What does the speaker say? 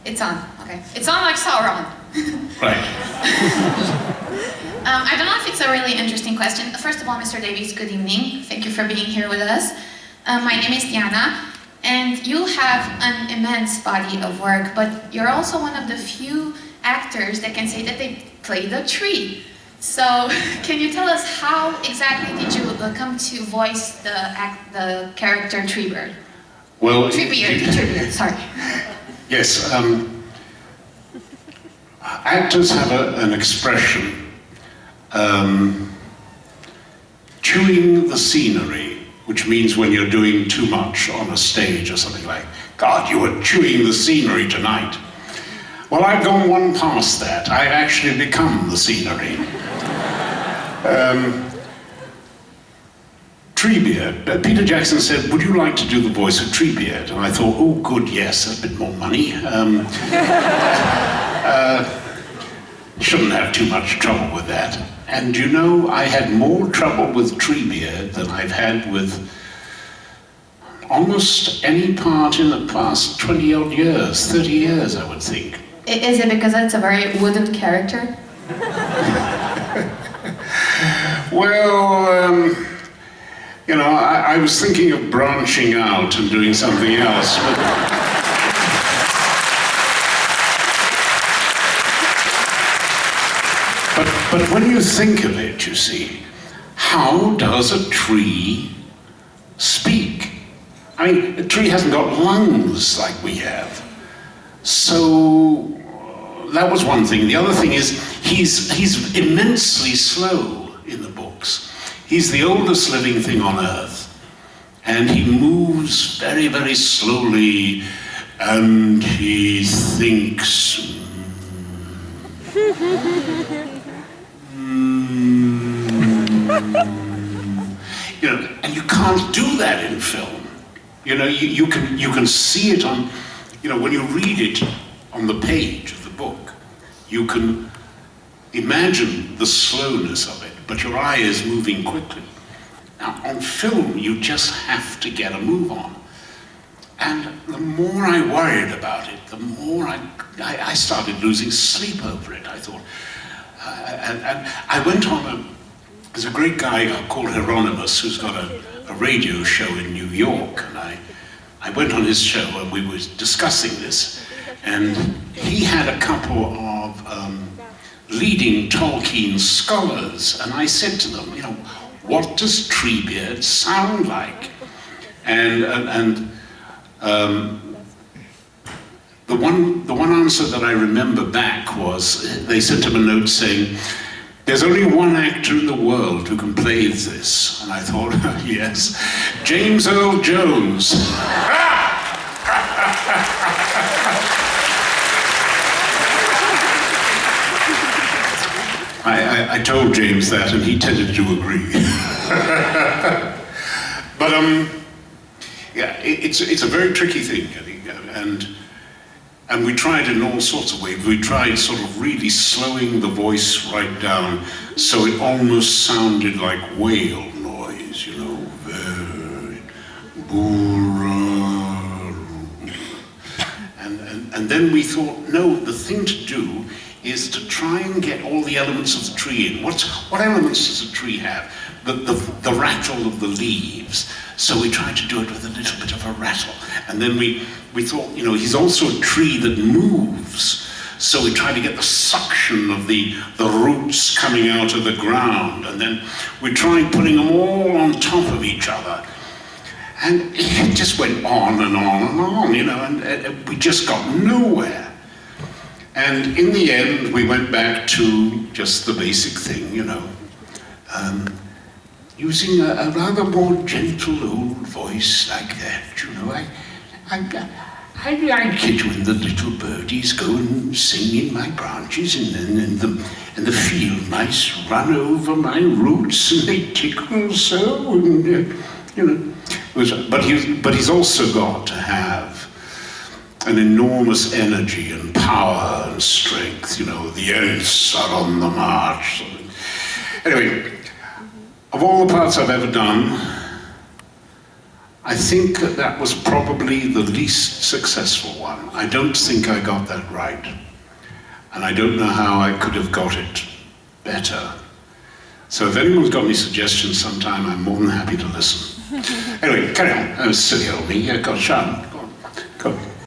It's on, okay. It's on like Sauron. Right. I don't know if it's a really interesting question. First of all, Mr. Davies, good evening. Thank you for being here with us. My name is Diana, and you have an immense body of work, but you're also one of the few actors that can say that they played a tree. So, can you tell us how exactly did you come to voice the character Treebeard? Well, Treebeard, sorry. Yes, actors have an expression, chewing the scenery, which means when you're doing too much on a stage or something like, God, you were chewing the scenery tonight. Well, I've gone one past that. I've actually become the scenery. Treebeard. Peter Jackson said, would you like to do the voice of Treebeard? And I thought, oh, good, yes, a bit more money. Shouldn't have too much trouble with that. And you know, I had more trouble with Treebeard than I've had with almost any part in the past 20-odd years, 30 years, I would think. Is it because it's a very wooden character? Well, you know, I was thinking of branching out and doing something else, but when you think of it, you see, how does a tree speak? I mean, a tree hasn't got lungs like we have. So that was one thing. The other thing is he's immensely slow in the books. He's the oldest living thing on earth, and he moves very, very slowly, and he thinks. You know, and you can't do that in film. You know, you can see it on, you know, when you read it on the page of the book, you can imagine the slowness of it, but your eye is moving quickly. Now, on film, you just have to get a move on. And the more I worried about it, the more I started losing sleep over it. I thought, and I went on there's a great guy called Hieronymus who's got a radio show in New York, and I went on his show and we were discussing this, and he had a couple of leading Tolkien scholars, and I said to them, you know, what does Treebeard sound like? And the one answer that I remember back was, they sent him a note saying, there's only one actor in the world who can play this. And I thought, yes, James Earl Jones. I told James that, and he tended to agree. But yeah, it's a very tricky thing, I think, and we tried in all sorts of ways. We tried sort of really slowing the voice right down so it almost sounded like whale noise, you know, very and then we thought, no, the thing to do is to try and get all the elements of the tree in. What elements does a tree have? The rattle of the leaves. So we tried to do it with a little bit of a rattle. And then we thought, you know, he's also a tree that moves. So we tried to get the suction of the roots coming out of the ground. And then we tried putting them all on top of each other. And it just went on and on and on, you know, and we just got nowhere. And in the end, we went back to just the basic thing, you know, using a rather more gentle old voice like that, you know. I like it when the little birdies go and sing in my branches, and the field mice run over my roots and they tickle so, and you know. But he's also got to have an enormous energy and power and strength, you know. The Ents are on the march. Anyway, of all the parts I've ever done, I think that that was probably the least successful one. I don't think I got that right. And I don't know how I could have got it better. So if anyone's got any suggestions sometime, I'm more than happy to listen. Anyway, carry on. Silly old me. Yeah, God, Sharon, go on. Go on.